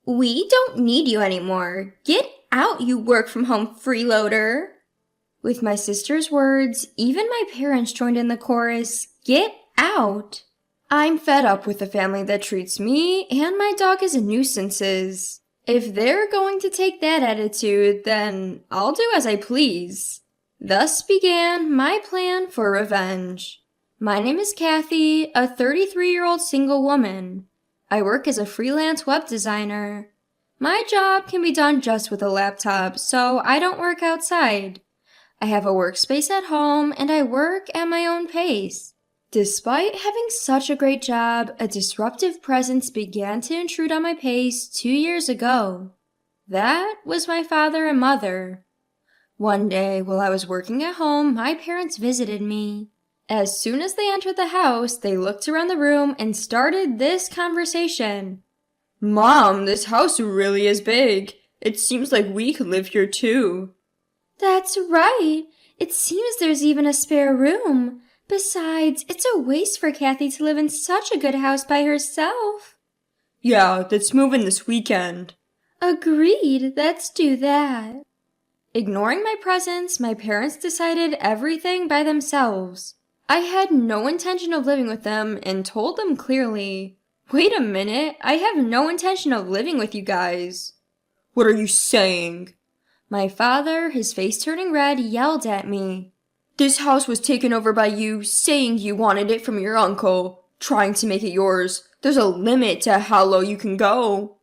We don't need you anymore. Get out, you work-from-home freeloader. With my sister's words, even my parents joined in the chorus, "Get out!" I'm fed up with a family that treats me and my dog as nuisances. If they're going to take that attitude, then I'll do as I please. Thus began my plan for revenge. My name is Kathy, a 33-year-old single woman. I work as a freelance web designer. My job can be done just with a laptop, so I don't work outside. I have a workspace at home, and I work at my own pace. Despite having such a great job, a disruptive presence began to intrude on my pace 2 years ago. That was my father and mother. One day, while I was working at home, my parents visited me. As soon as they entered the house, they looked around the room and started this conversation. "Mom, this house really is big. It seems like we could live here too." "That's right. It seems there's even a spare room. Besides, it's a waste for Kathy to live in such a good house by herself." "Yeah, let's move in this weekend." "Agreed. Let's do that." Ignoring my presence, my parents decided everything by themselves. I had no intention of living with them and told them clearly, "Wait a minute, I have no intention of living with you guys." "What are you saying?" My father, his face turning red, yelled at me. "This house was taken over by you, saying you wanted it from your uncle, trying to make it yours. There's a limit to how low you can go."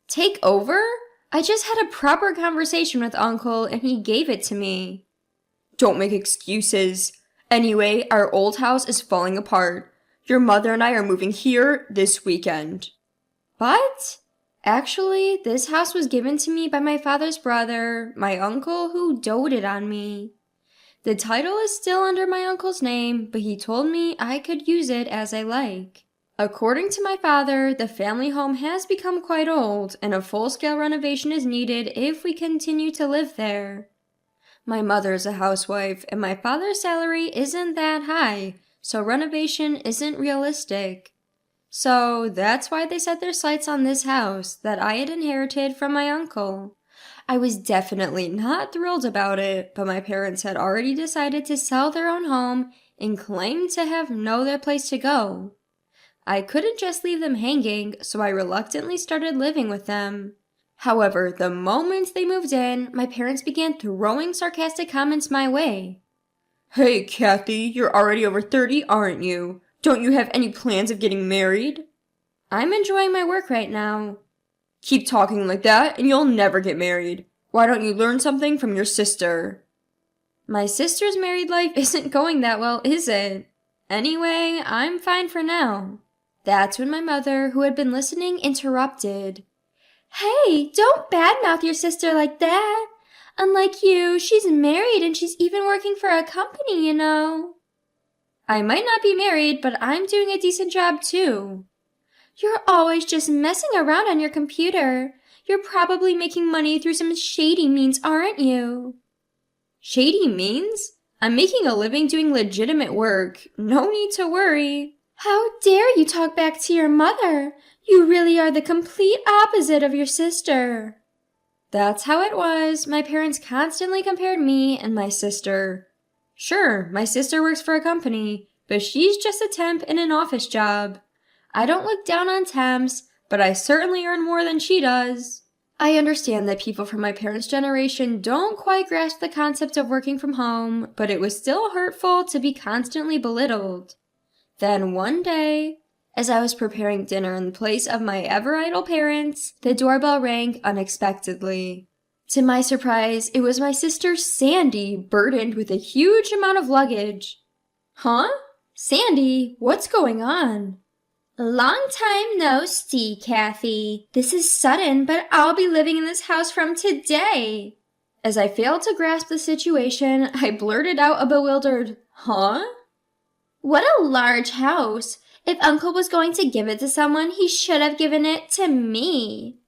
Take over? I just had a proper conversation with Uncle and he gave it to me. "Don't make excuses. Anyway, our old house is falling apart. Your mother and I are moving here this weekend." But actually, this house was given to me by my father's brother, my uncle, who doted on me. The title is still under my uncle's name, but he told me I could use it as I like. According to my father, the family home has become quite old, and a full-scale renovation is needed if we continue to live there. My mother is a housewife, and my father's salary isn't that high, so renovation isn't realistic. So that's why they set their sights on this house that I had inherited from my uncle. I was definitely not thrilled about it, but my parents had already decided to sell their own home and claimed to have no other place to go. I couldn't just leave them hanging, so I reluctantly started living with them. However, the moment they moved in, my parents began throwing sarcastic comments my way. "Hey, Kathy, you're already over 30, aren't you? Don't you have any plans of getting married?" "I'm enjoying my work right now." "Keep talking like that, and you'll never get married. Why don't you learn something from your sister?" My sister's married life isn't going that well, is it? Anyway, I'm fine for now. That's when my mother, who had been listening, interrupted. "Hey, don't badmouth your sister like that. Unlike you, she's married and she's even working for a company, you know." "I might not be married, but I'm doing a decent job too." "You're always just messing around on your computer. You're probably making money through some shady means, aren't you?" "Shady means? I'm making a living doing legitimate work. No need to worry." "How dare you talk back to your mother? You really are the complete opposite of your sister." That's how it was. My parents constantly compared me and my sister. Sure, my sister works for a company, but she's just a temp in an office job. I don't look down on temps, but I certainly earn more than she does. I understand that people from my parents' generation don't quite grasp the concept of working from home, but it was still hurtful to be constantly belittled. Then one day, as I was preparing dinner in place of my ever-idle parents, the doorbell rang unexpectedly. To my surprise, it was my sister Sandy, burdened with a huge amount of luggage. "Huh? Sandy, what's going on?" "Long time no see, Kathy. This is sudden, but I'll be living in this house from today." As I failed to grasp the situation, I blurted out a bewildered, "Huh?" "What a large house. If Uncle was going to give it to someone, he should have given it to me."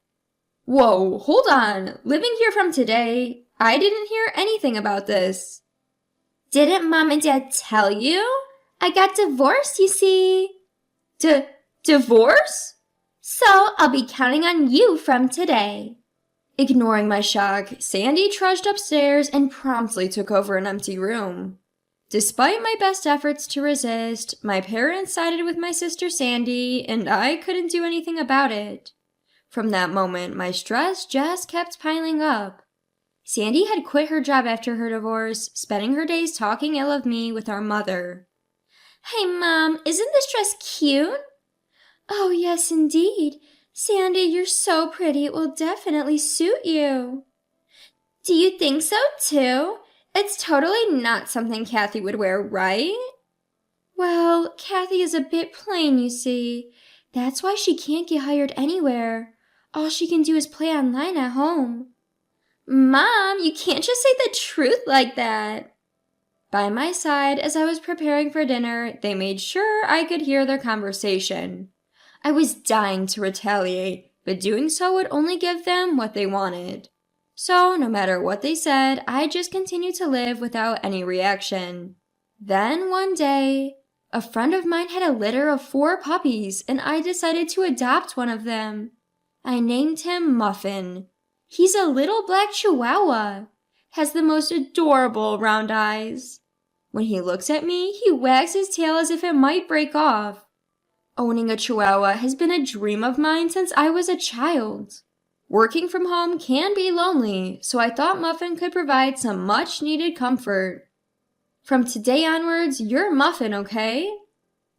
"Whoa, hold on. Living here from today? I didn't hear anything about this." "Didn't Mom and Dad tell you? I got divorced, you see." Divorce?" So I'll be counting on you from today. Ignoring my shock, Sandy trudged upstairs and promptly took over an empty room. Despite my best efforts to resist, my parents sided with my sister Sandy, and I couldn't do anything about it. From that moment, my stress just kept piling up. Sandy had quit her job after her divorce, spending her days talking ill of me with our mother. Hey, Mom, isn't this dress cute? Oh, yes, indeed. Sandy, you're so pretty, it will definitely suit you. Do you think so, too? It's totally not something Kathy would wear, right? Well, Kathy is a bit plain, you see. That's why she can't get hired anywhere. All she can do is play online at home. Mom, you can't just say the truth like that. By my side, as I was preparing for dinner, they made sure I could hear their conversation. I was dying to retaliate, but doing so would only give them what they wanted. So, no matter what they said, I just continued to live without any reaction. Then, one day, a friend of mine had a litter of 4 puppies, and I decided to adopt one of them. I named him Muffin. He's a little black chihuahua, has the most adorable round eyes. When he looks at me, he wags his tail as if it might break off. Owning a chihuahua has been a dream of mine since I was a child. Working from home can be lonely, so I thought Muffin could provide some much-needed comfort. From today onwards, you're Muffin, okay?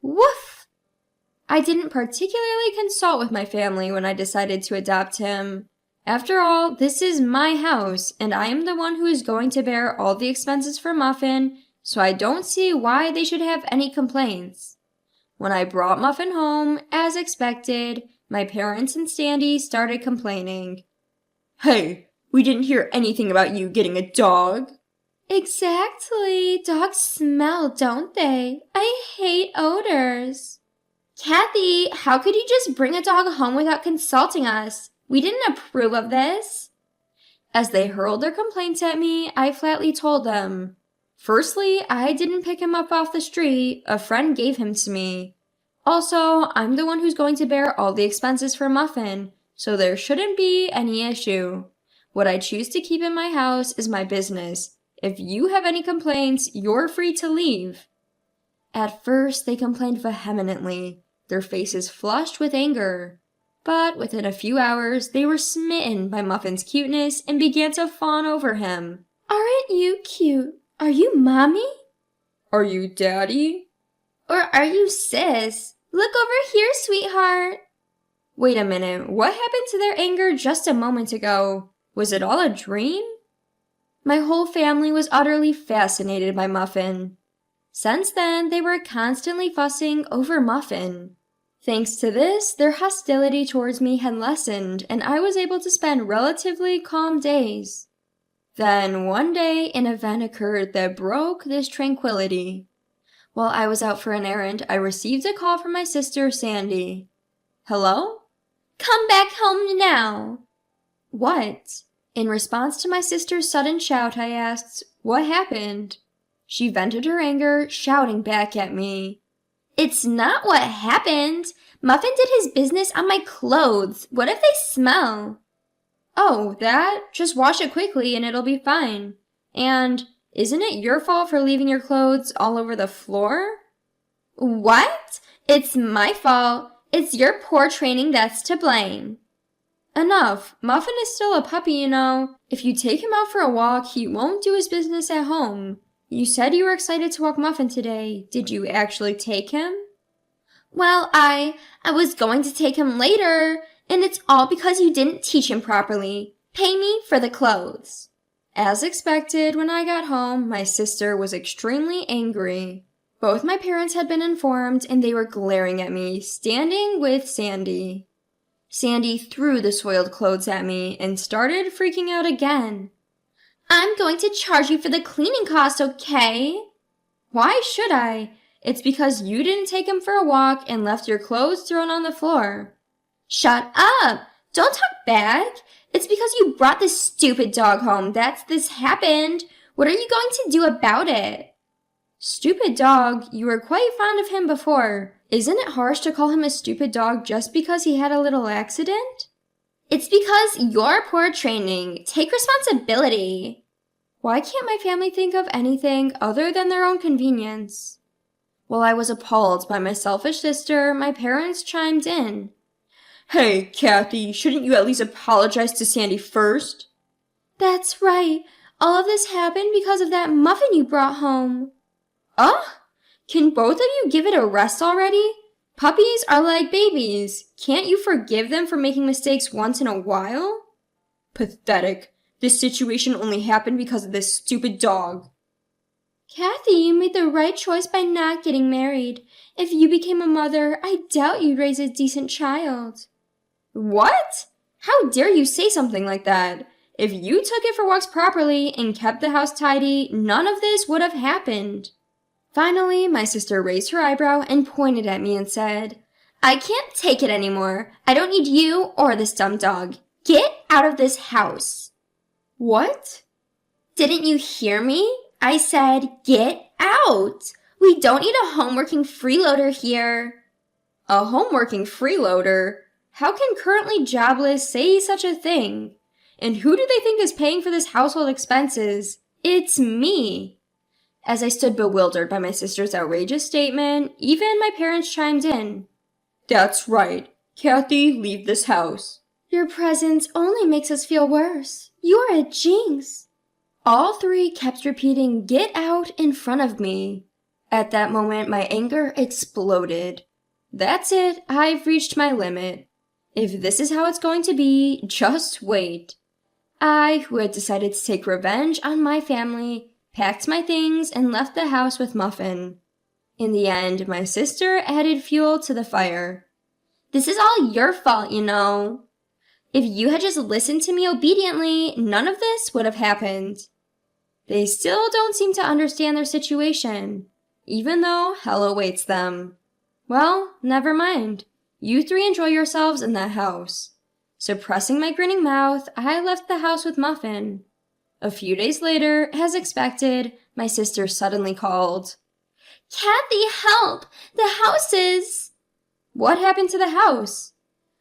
Woof! I didn't particularly consult with my family when I decided to adopt him. After all, this is my house, and I am the one who is going to bear all the expenses for Muffin, so I don't see why they should have any complaints. When I brought Muffin home, as expected, my parents and Sandy started complaining. Hey, we didn't hear anything about you getting a dog. Exactly. Dogs smell, don't they? I hate odors. Kathy, how could you just bring a dog home without consulting us? We didn't approve of this. As they hurled their complaints at me, I flatly told them. Firstly, I didn't pick him up off the street. A friend gave him to me. Also, I'm the one who's going to bear all the expenses for Muffin, so there shouldn't be any issue. What I choose to keep in my house is my business. If you have any complaints, you're free to leave. At first, they complained vehemently, their faces flushed with anger. But within a few hours, they were smitten by Muffin's cuteness and began to fawn over him. Aren't you cute? Are you Mommy? Are you Daddy? Or are you Sis? Look over here, sweetheart. Wait a minute, what happened to their anger just a moment ago? Was it all a dream? My whole family was utterly fascinated by Muffin. Since then, they were constantly fussing over Muffin. Thanks to this, their hostility towards me had lessened, and I was able to spend relatively calm days. Then, one day, an event occurred that broke this tranquility. While I was out for an errand, I received a call from my sister, Sandy. Hello? Come back home now. What? In response to my sister's sudden shout, I asked, what happened? She vented her anger, shouting back at me. It's not what happened. Muffin did his business on my clothes. What if they smell? Oh, that? Just wash it quickly and it'll be fine. And isn't it your fault for leaving your clothes all over the floor? What? It's my fault. It's your poor training that's to blame. Enough. Muffin is still a puppy, you know. If you take him out for a walk, he won't do his business at home. You said you were excited to walk Muffin today. Did you actually take him? Well, I was going to take him later, and it's all because you didn't teach him properly. Pay me for the clothes. As expected, when I got home, my sister was extremely angry. Both my parents had been informed, and they were glaring at me, standing with Sandy. Sandy threw the soiled clothes at me and started freaking out again. I'm going to charge you for the cleaning cost, okay? Why should I? It's because you didn't take him for a walk and left your clothes thrown on the floor. Shut up! Don't talk back! It's because you brought this stupid dog home that this happened. What are you going to do about it? Stupid dog, you were quite fond of him before. Isn't it harsh to call him a stupid dog just because he had a little accident? It's because you're poor training. Take responsibility. Why can't my family think of anything other than their own convenience? While I was appalled by my selfish sister, my parents chimed in. Hey, Kathy, shouldn't you at least apologize to Sandy first? That's right. All of this happened because of that muffin you brought home. Can both of you give it a rest already? Puppies are like babies. Can't you forgive them for making mistakes once in a while? Pathetic. This situation only happened because of this stupid dog. Kathy, you made the right choice by not getting married. If you became a mother, I doubt you'd raise a decent child. What? How dare you say something like that? If you took it for walks properly and kept the house tidy, none of this would have happened. Finally, my sister raised her eyebrow and pointed at me and said, I can't take it anymore. I don't need you or this dumb dog. Get out of this house. What? Didn't you hear me? I said, get out. We don't need a homeworking freeloader here. A homeworking freeloader? How can currently jobless say such a thing? And who do they think is paying for this household expenses? It's me. As I stood bewildered by my sister's outrageous statement, even my parents chimed in. That's right. Kathy, leave this house. Your presence only makes us feel worse. You're a jinx. All three kept repeating, get out in front of me. At that moment, my anger exploded. That's it. I've reached my limit. If this is how it's going to be, just wait. I, who had decided to take revenge on my family, packed my things and left the house with Muffin. In the end, my sister added fuel to the fire. This is all your fault, you know. If you had just listened to me obediently, none of this would have happened. They still don't seem to understand their situation, even though hell awaits them. Well, never mind. You three enjoy yourselves in that house. Suppressing my grinning mouth, I left the house with Muffin. A few days later, as expected, my sister suddenly called. Kathy, help! The house is... What happened to the house?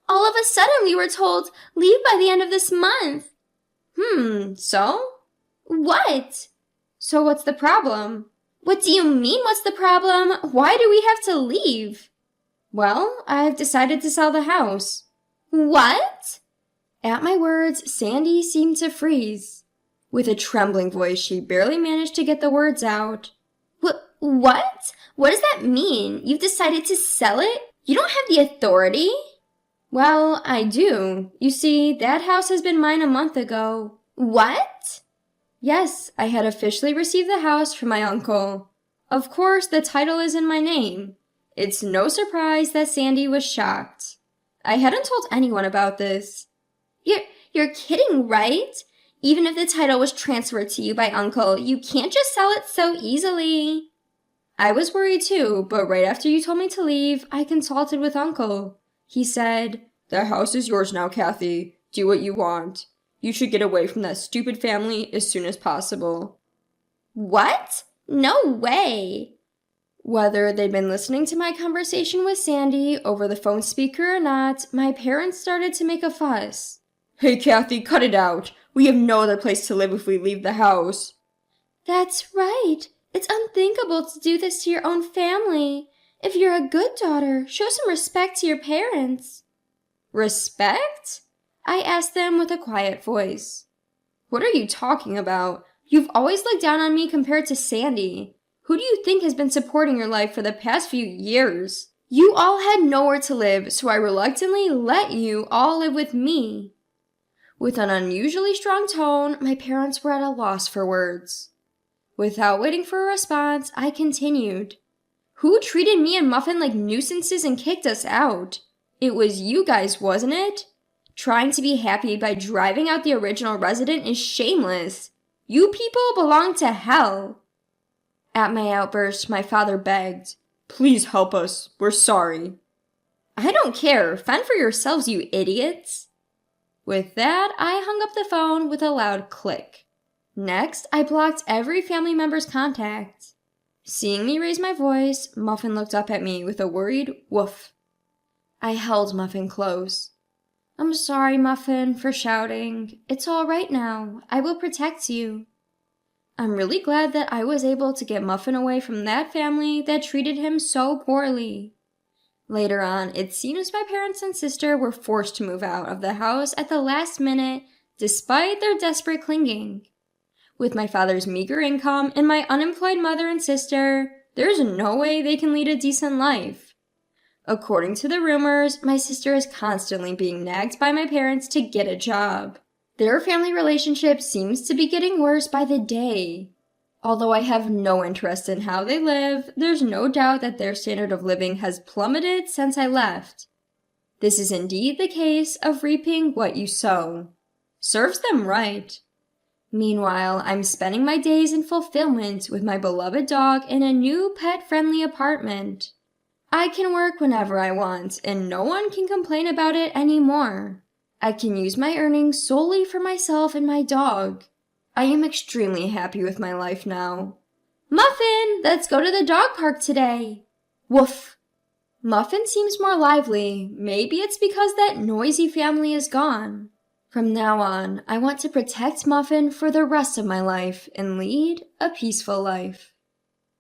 All of a sudden we were told, leave by the end of this month. So? What? So what's the problem? What do you mean, what's the problem? Why do we have to leave? Well, I've decided to sell the house. What? At my words, Sandy seemed to freeze. With a trembling voice, she barely managed to get the words out. What? What does that mean? You've decided to sell it? You don't have the authority? Well, I do. You see, that house has been mine a month ago. What? Yes, I had officially received the house from my uncle. Of course, the title is in my name. It's no surprise that Sandy was shocked. I hadn't told anyone about this. You're kidding, right? Even if the title was transferred to you by Uncle, you can't just sell it so easily. I was worried too, but right after you told me to leave, I consulted with Uncle. He said, "The house is yours now, Kathy. Do what you want. You should get away from that stupid family as soon as possible." What? No way. Whether they'd been listening to my conversation with Sandy over the phone speaker or not, my parents started to make a fuss. Hey, Kathy, cut it out. We have no other place to live if we leave the house. That's right. It's unthinkable to do this to your own family. If you're a good daughter, show some respect to your parents. Respect? I asked them with a quiet voice. What are you talking about? You've always looked down on me compared to Sandy. Who do you think has been supporting your life for the past few years? You all had nowhere to live, so I reluctantly let you all live with me. With an unusually strong tone, my parents were at a loss for words. Without waiting for a response, I continued. Who treated me and Muffin like nuisances and kicked us out? It was you guys, wasn't it? Trying to be happy by driving out the original resident is shameless. You people belong to hell. At my outburst, my father begged, "Please help us. We're sorry." I don't care. Fend for yourselves, you idiots. With that, I hung up the phone with a loud click. Next, I blocked every family member's contact. Seeing me raise my voice, Muffin looked up at me with a worried woof. I held Muffin close. I'm sorry, Muffin, for shouting. It's all right now. I will protect you. I'm really glad that I was able to get Muffin away from that family that treated him so poorly. Later on, it seems my parents and sister were forced to move out of the house at the last minute despite their desperate clinging. With my father's meager income and my unemployed mother and sister, there's no way they can lead a decent life. According to the rumors, my sister is constantly being nagged by my parents to get a job. Their family relationship seems to be getting worse by the day. Although I have no interest in how they live, there's no doubt that their standard of living has plummeted since I left. This is indeed the case of reaping what you sow. Serves them right. Meanwhile, I'm spending my days in fulfillment with my beloved dog in a new pet-friendly apartment. I can work whenever I want, and no one can complain about it anymore. I can use my earnings solely for myself and my dog. I am extremely happy with my life now. Muffin, let's go to the dog park today. Woof. Muffin seems more lively. Maybe it's because that noisy family is gone. From now on, I want to protect Muffin for the rest of my life and lead a peaceful life.